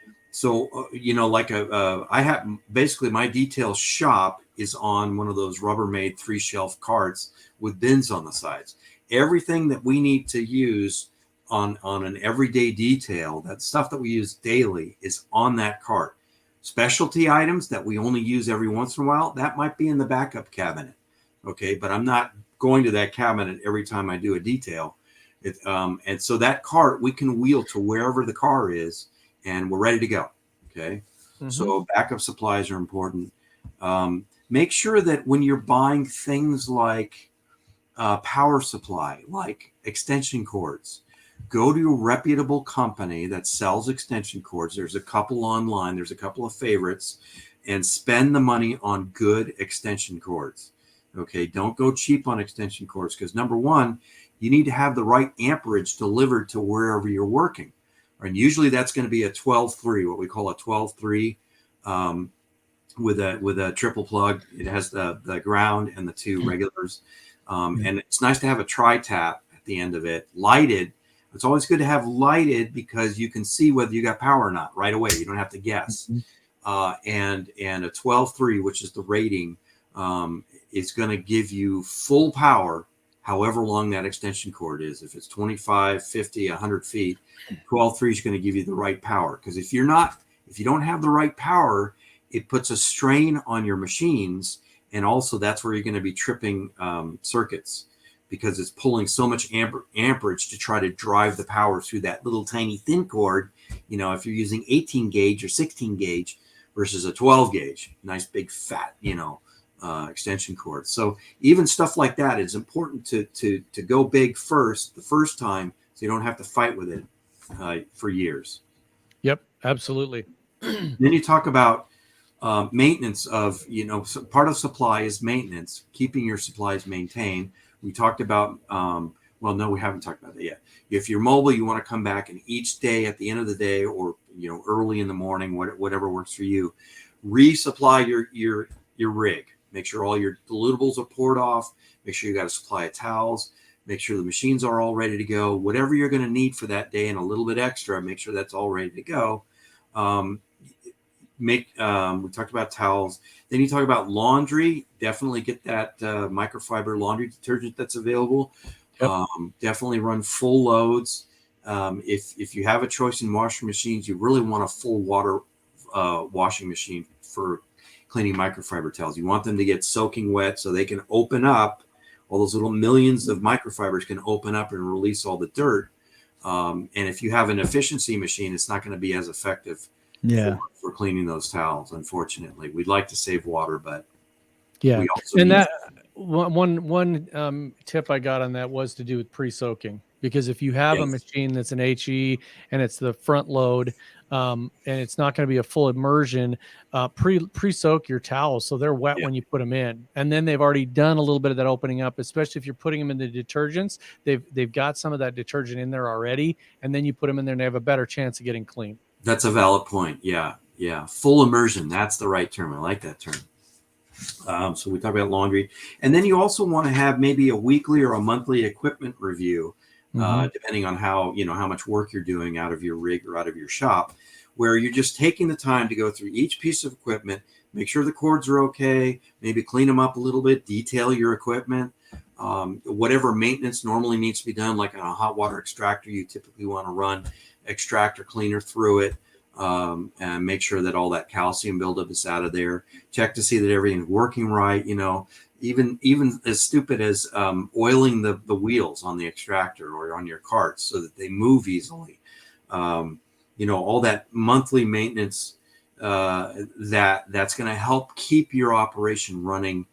I have basically my detail shop is on one of those Rubbermaid 3-shelf carts with bins on the sides. Everything that we need to use on an everyday detail, that stuff that we use daily, is on that cart. Specialty items that we only use every once in a while, that might be in the backup cabinet. Okay, but I'm not going to that cabinet every time I do a detail. And so that cart we can wheel to wherever the car is, and we're ready to go. Okay, So backup supplies are important. Make sure that when you're buying things like power supply, like extension cords, go to a reputable company that sells extension cords. There's a couple online. There's a couple of favorites, and spend the money on good extension cords. Okay, don't go cheap on extension cords, because number one, you need to have the right amperage delivered to wherever you're working. And usually that's going to be a 12-3, what we call a 12-3 with a triple plug. It has the ground and the 2 regulars. And it's nice to have a tri-tap at the end of it, lighted. It's always good to have lighted because you can see whether you got power or not right away. You don't have to guess. And a 12.3, which is the rating, is going to give you full power however long that extension cord is. If it's 25, 50, 100 feet, 12.3 is going to give you the right power. Because if you don't have the right power, it puts a strain on your machines. And also that's where you're going to be tripping circuits, because it's pulling so much amperage to try to drive the power through that little tiny thin cord. You know, if you're using 18 gauge or 16 gauge versus a 12 gauge, nice big fat, extension cord. So even stuff like that, it's important to go big the first time, so you don't have to fight with it for years. Yep, absolutely. Then you talk about maintenance of, part of supply is maintenance, keeping your supplies maintained. We talked about, well, no, we haven't talked about that yet. If you're mobile, you want to come back and each day at the end of the day, or, early in the morning, whatever works for you, resupply your rig. Make sure all your dilutables are poured off. Make sure you got a supply of towels. Make sure the machines are all ready to go. Whatever you're going to need for that day and a little bit extra, make sure that's all ready to go. We talked about towels. Then you talk about laundry. Definitely get that microfiber laundry detergent that's available. Yep. Definitely run full loads. If you have a choice in washing machines, you really want a full water washing machine for cleaning microfiber towels. You want them to get soaking wet so they can open up. All those little millions of microfibers can open up and release all the dirt. And if you have an efficiency machine, it's not going to be as effective for cleaning those towels. Unfortunately, we'd like to save water, but yeah. We also and that one tip I got on that was to do with pre-soaking, because if you have a machine that's an HE and it's the front load, and it's not going to be a full immersion, pre-soak your towels so they're wet when you put them in, and then they've already done a little bit of that opening up. Especially if you're putting them in the detergents, they've got some of that detergent in there already, and then you put them in there and they have a better chance of getting clean. That's a valid point. Yeah. Full immersion. That's the right term. I like that term. So we talk about laundry, and then you also want to have maybe a weekly or a monthly equipment review, depending on how much work you're doing out of your rig or out of your shop, where you're just taking the time to go through each piece of equipment, make sure the cords are okay, maybe clean them up a little bit, detail your equipment, whatever maintenance normally needs to be done, like on a hot water extractor, you typically want to run extractor cleaner through it. And make sure that all that calcium buildup is out of there. Check to see that everything's working right. Even as stupid as oiling the wheels on the extractor or on your carts so that they move easily. All that monthly maintenance that's going to help keep your operation running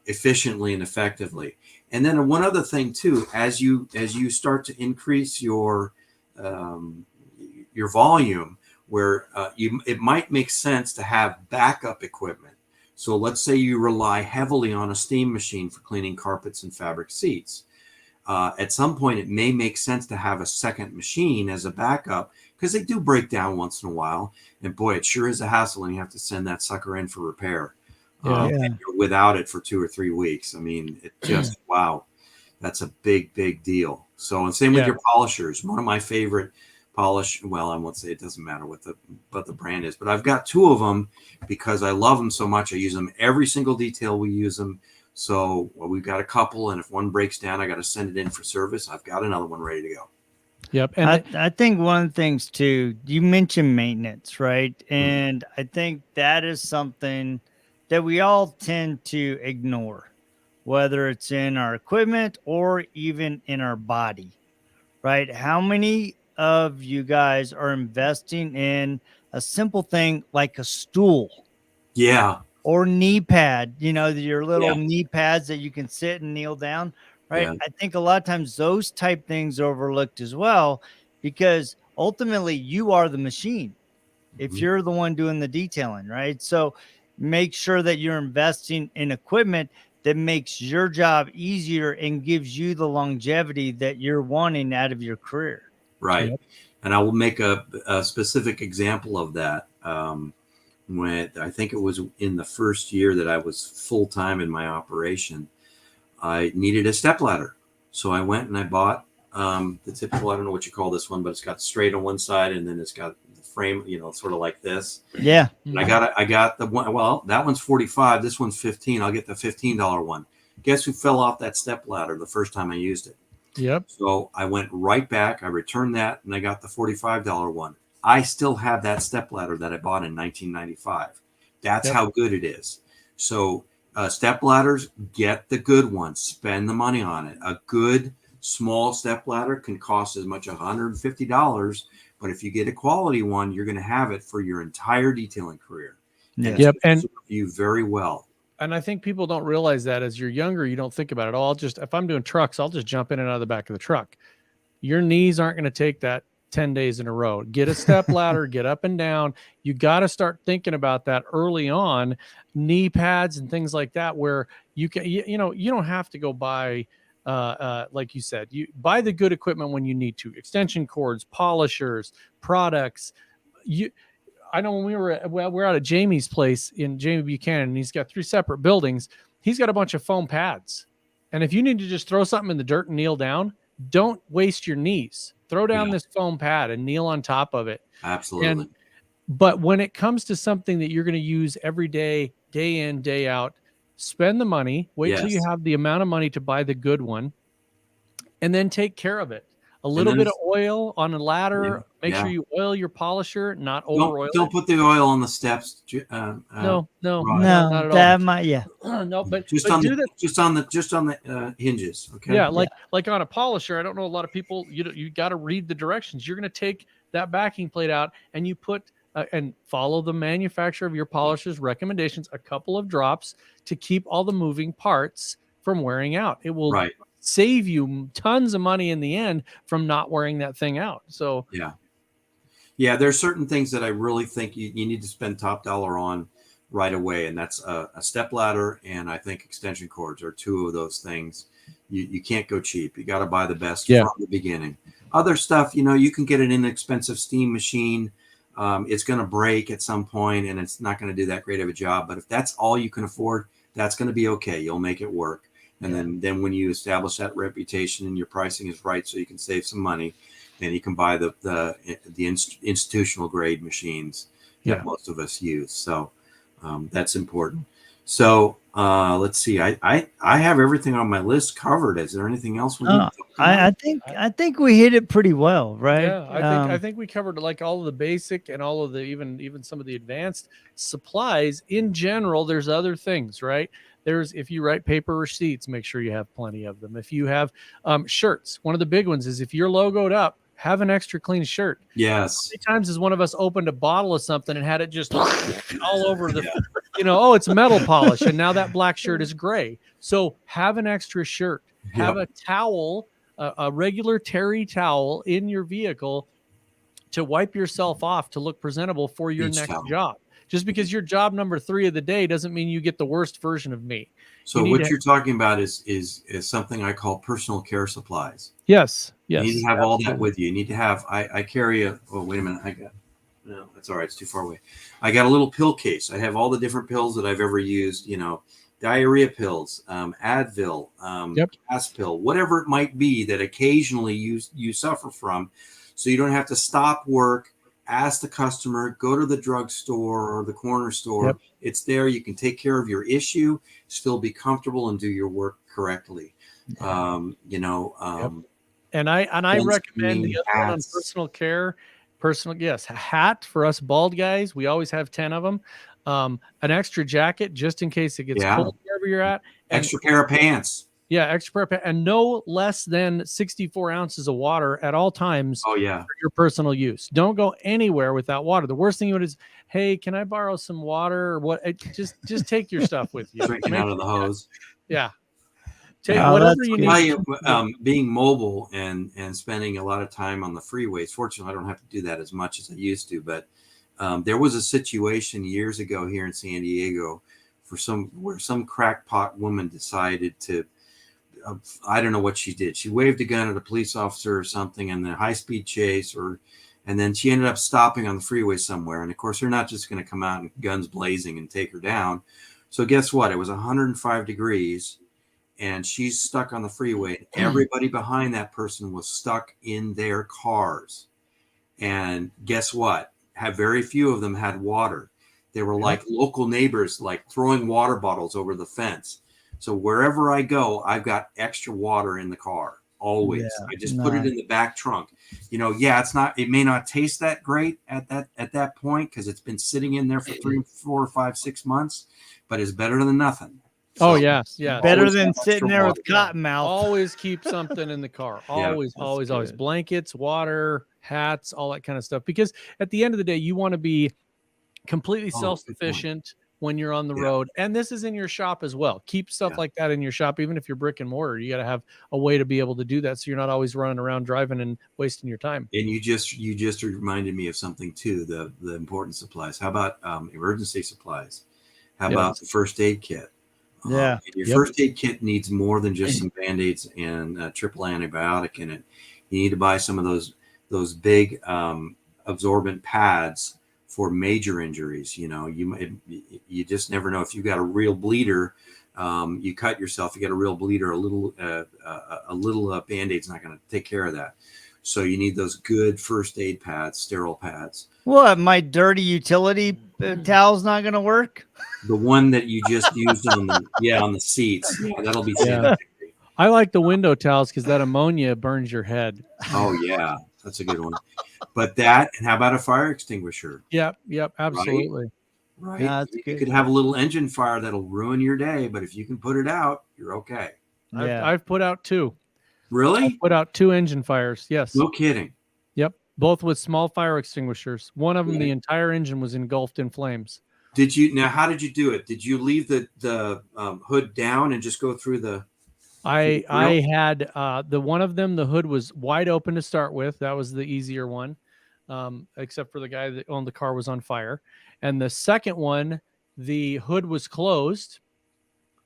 efficiently and effectively. And then one other thing too, as you start to increase your volume, where it might make sense to have backup equipment. So let's say you rely heavily on a steam machine for cleaning carpets and fabric seats. At some point, it may make sense to have a second machine as a backup, because they do break down once in a while. And boy, it sure is a hassle when you have to send that sucker in for repair. And you're without it for 2 or 3 weeks. I mean, it just, wow, that's a big, big deal. So, and same with your polishers. One of my favorite polish, well, I won't say, it doesn't matter what the brand is, but I've got 2 of them because I love them so much. I use them every single detail we use them. So we've got a couple, and if one breaks down, I got to send it in for service. I've got another one ready to go. Yep. And I think one of the things too, you mentioned maintenance, right? And I think that is something that we all tend to ignore, whether it's in our equipment or even in our body, right? How many of you guys are investing in a simple thing like a stool or knee pad, your little knee pads that you can sit and kneel down, right? I think a lot of times those type things are overlooked as well, because ultimately you are the machine if you're the one doing the detailing, right? So make sure that you're investing in equipment that makes your job easier and gives you the longevity that you're wanting out of your career. Right. Yep. And I will make a specific example of that. When I think it was in the first year that I was full-time in my operation, I needed a stepladder. So I went and I bought the typical, I don't know what you call this one, but it's got straight on one side and then it's got the frame, sort of like this. Yeah. And I got the one, well, that one's 45. This one's 15. I'll get the $15 one. Guess who fell off that step ladder the first time I used it? Yep. So I went right back. I returned that and I got the $45 one. I still have that step ladder that I bought in 1995. That's how good it is. So step ladders, get the good ones. Spend the money on it. A good small step ladder can cost as much as $150, but if you get a quality one, you're going to have it for your entire detailing career. Yeah. Yep. And serve you very well. And I think people don't realize that as you're younger, you don't think about it. Oh, if I'm doing trucks, I'll just jump in and out of the back of the truck. Your knees aren't going to take that 10 days in a row. Get a step ladder, get up and down. You got to start thinking about that early on, knee pads and things like that, where you can, you don't have to go buy, like you said, you buy the good equipment when you need to. Extension cords, polishers, products. I know when we're out at Jamie's place in Jamie Buchanan, and he's got 3 separate buildings. He's got a bunch of foam pads. And if you need to just throw something in the dirt and kneel down, don't waste your knees. Throw down this foam pad and kneel on top of it. Absolutely. But when it comes to something that you're going to use every day, day in, day out, spend the money, wait till you have the amount of money to buy the good one, and then take care of it. A little bit of oil on a ladder. Make sure you oil your polisher, not over oil. Don't put the oil on the steps. No, not at all. That might, no, but just on the hinges. Okay. Yeah, like on a polisher. I don't know a lot of people. You got to read the directions. You're going to take that backing plate out and you put and follow the manufacturer of your polisher's recommendations. A couple of drops to keep all the moving parts from wearing out. It will save you tons of money in the end from not wearing that thing out. So yeah, there's certain things that I really think you need to spend top dollar on right away, and that's a step ladder, and I think extension cords are 2 of those things. You can't go cheap. You got to buy the best from the beginning. Other stuff, you can get an inexpensive steam machine. It's going to break at some point, and it's not going to do that great of a job. But if that's all you can afford, that's going to be okay. You'll make it work. And then when you establish that reputation and your pricing is right, so you can save some money, then you can buy the institutional grade machines that most of us use. So that's important. So let's see. I have everything on my list covered. Is there anything else we need to talk about? I think we hit it pretty well, right? Yeah, I think we covered like all of the basic and all of the even some of the advanced supplies. In general, there's other things, right? If you write paper receipts, make sure you have plenty of them. If you have shirts, one of the big ones is if you're logoed up, have an extra clean shirt. Yes. How many times has one of us opened a bottle of something and had it just all over the, it's metal polish, and now that black shirt is gray. So have an extra shirt. Have a towel, a regular terry towel in your vehicle to wipe yourself off to look presentable for your next job. Just because you're job number 3 of the day doesn't mean you get the worst version of me. So what you're talking about is something I call personal care supplies. Yes. You need to have all that with you. You need to have, I carry wait a minute. No, that's all right. It's too far away. I got a little pill case. I have all the different pills that I've ever used, diarrhea pills, Advil, gas pill, whatever it might be that occasionally you suffer from. So you don't have to stop work, ask the customer, go to the drugstore or the corner store. It's there. You can take care of your issue, still be comfortable and do your work correctly. And I recommend the other one on personal care. A hat for us bald guys. We always have 10 of them. An extra jacket just in case it gets cold wherever you're at. Extra pair of pants. Yeah, extra pair of pants, and no less than 64 ounces of water at all times. Oh yeah, for your personal use. Don't go anywhere without water. The worst thing you would is, hey, can I borrow some water or what? Just take your stuff with you. Drinking out of the hose. Yeah. Take whatever you need. Being mobile and spending a lot of time on the freeways. Fortunately, I don't have to do that as much as I used to. But there was a situation years ago here in San Diego where some crackpot woman decided to. I don't know what she did. She waved a gun at a police officer or something in the high-speed chase, and then she ended up stopping on the freeway somewhere. And of course, they're not just going to come out and guns blazing and take her down. So guess what? It was 105 degrees. and she's stuck on the freeway. Everybody behind that person was stuck in their cars. And guess what? Very few of them had water. They were like local neighbors, like throwing water bottles over the fence. So wherever I go, I've got extra water in the car always. Yeah, I just put it in the back trunk. You know, it may not taste that great at that point because it's been sitting in there for 3, 4, 5, 6 months, but it's better than nothing. Oh, So, yes. Better always than have sitting extra there water. with cotton mouth. Always keep something in the car. Always, that's always. good. Blankets, water, hats, all that kind of stuff. Because at the end of the day, you want to be completely Oh, self-sufficient when you're on the road. And this is in your shop as well. Keep stuff like that in your shop. Even if you're brick and mortar, you got to have a way to be able to do that. So you're not always running around driving and wasting your time. And you just reminded me of something too, the important supplies. How about emergency supplies? How about the first aid kit? Yeah. Your first aid kit needs more than just some Band-Aids and a triple antibiotic in it. You need to buy some of those big absorbent pads for major injuries. You know, you just never know. If you've got a real bleeder, you cut yourself, you get a real bleeder, a little Band-Aid's not going to take care of that. So you need those good first aid pads, sterile pads. What, my dirty utility towel's not going to work? The one that you just used on the seats. Yeah, that'll be sanitary. I like the window towels because that ammonia burns your head. Oh yeah, that's a good one. But that, and how about a fire extinguisher? Yep, absolutely. Right. Yeah, You could have a little engine fire that'll ruin your day, but if you can put it out, you're okay. Yeah. I've put out 2. Really? I've put out 2 engine fires. Yes. No kidding. Yep. Both with small fire extinguishers. One of them, the entire engine was engulfed in flames. How did you do it? Did you leave the hood down and just go through the? I had the one of them, the hood was wide open to start with. That was the easier one, except for the guy that owned the car was on fire. And the second one, the hood was closed.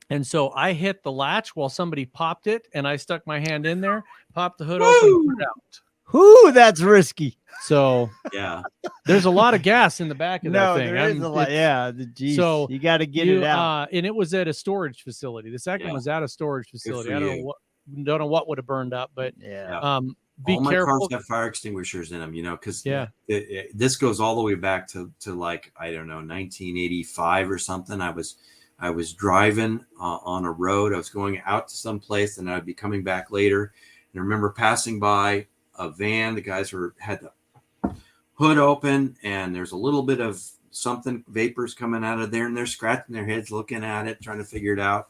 And so I hit the latch while somebody popped it, and I stuck my hand in there, popped the hood open, and put it out. Whoo, that's risky. So yeah, there's a lot of gas in the back of that thing. There is a lot. Yeah, geez, so you got to get it out. And it was at a storage facility. The second was at a storage facility. I don't know what would have burned up, but be all my careful. cars have fire extinguishers in them, you know, because this goes all the way back to like, I don't know, 1985 or something. I was driving on a road. I was going out to some place, and I'd be coming back later. And I remember passing by a van. The guys had the hood open, and there's a little bit of something, vapors coming out of there, and they're scratching their heads, looking at it, trying to figure it out.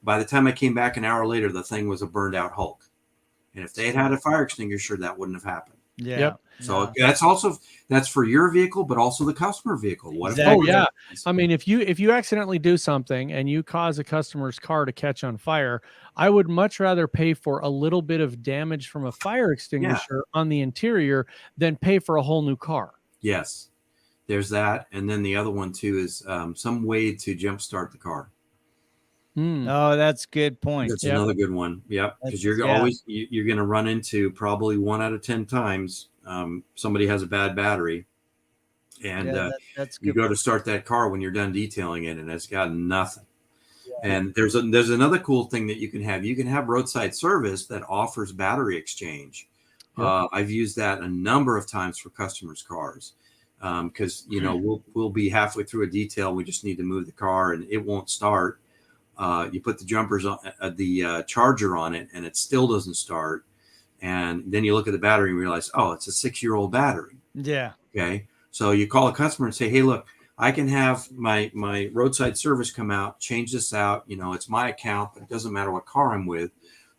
By the time I came back an hour later, the thing was a burned out Hulk. And if they had had a fire extinguisher, that wouldn't have happened. Yeah. Yep. So that's for your vehicle, but also the customer vehicle. What Exactly. I mean, if you accidentally do something and you cause a customer's car to catch on fire, I would much rather pay for a little bit of damage from a fire extinguisher on the interior than pay for a whole new car. Yes, there's that. And then the other one too is some way to jumpstart the car. Oh, that's a good point. That's another good one. Yep. Because you're going to run into probably 1 out of 10 times somebody has a bad battery, and that's good. You go to start that car when you're done detailing it, and it's got nothing. And there's another cool thing that you can have. You can have roadside service that offers battery exchange. I've used that a number of times for customers' cars because we'll be halfway through a detail. We just need to move the car, and it won't start. You put the jumpers on the charger on it, and it still doesn't start. And then you look at the battery and realize, oh, it's a 6-year-old battery. Yeah. Okay. So you call a customer and say, hey, look, I can have my roadside service come out, change this out. You know, it's my account, but it doesn't matter what car I'm with.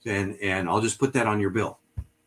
And I'll just put that on your bill,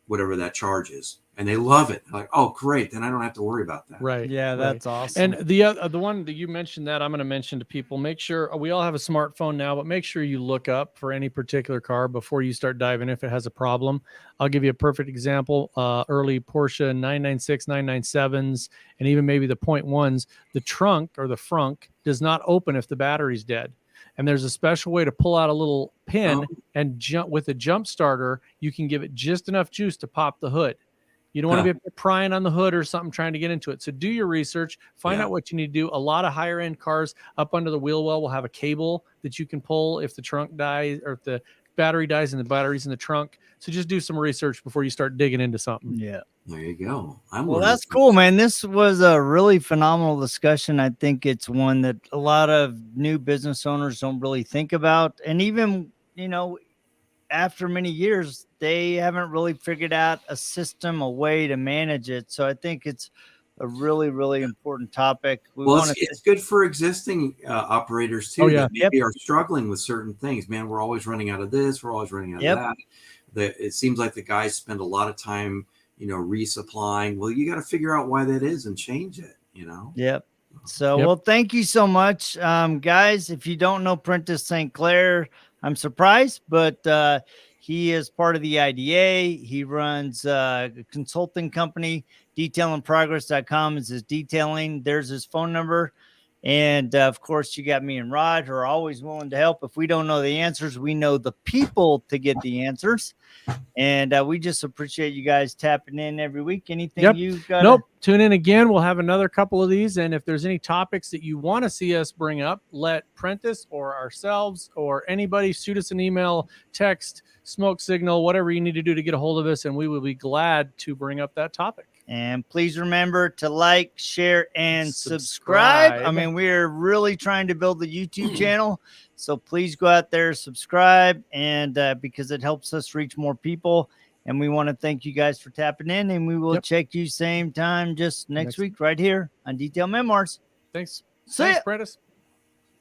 whatever that charge is. And they love it. Like, oh, great. Then I don't have to worry about that. Right. Yeah, that's awesome. And the one that you mentioned that I'm going to mention to people, make sure we all have a smartphone now, but make sure you look up for any particular car before you start diving if it has a problem. I'll give you a perfect example. Early Porsche 996, 997s, and even maybe the 0.1s, the trunk or the frunk does not open if the battery's dead. And there's a special way to pull out a little pin and jump with a jump starter. You can give it just enough juice to pop the hood. You don't want to be prying on the hood or something trying to get into it. So do your research, find out what you need to do. A lot of higher end cars up under the wheel well will have a cable that you can pull if the trunk dies or if the battery dies and the battery's in the trunk. So just do some research before you start digging into something. Yeah. There you go. Well, that's cool, man. This was a really phenomenal discussion. I think it's one that a lot of new business owners don't really think about. And even, you know, after many years, they haven't really figured out a system, a way to manage it. So I think it's a really, really important topic. It's good for existing operators too. Oh, yeah. That maybe are struggling with certain things. Man, we're always running out of this. We're always running out of that. It seems like the guys spend a lot of time, you know, resupplying. Well, you got to figure out why that is and change it, you know? Yep. So, well, thank you so much. Guys, if you don't know Prentice St. Clair, I'm surprised, but he is part of the IDA. He runs a consulting company. Detailandprogress.com is his detailing. There's his phone number. And of course, you got me and Rod, who are always willing to help. If we don't know the answers, we know the people to get the answers. And we just appreciate you guys tapping in every week. Anything you got? Nope. Tune in again. We'll have another couple of these. And if there's any topics that you want to see us bring up, let Prentice or ourselves or anybody shoot us an email, text, smoke signal, whatever you need to do to get a hold of us. And we will be glad to bring up that topic. And please remember to like, share, and subscribe. I mean, we're really trying to build the YouTube channel. So please go out there, subscribe, and because it helps us reach more people. And we want to thank you guys for tapping in. And we will check you same time just next week right here on Detail Memoirs. Thanks. See ya. Prentice.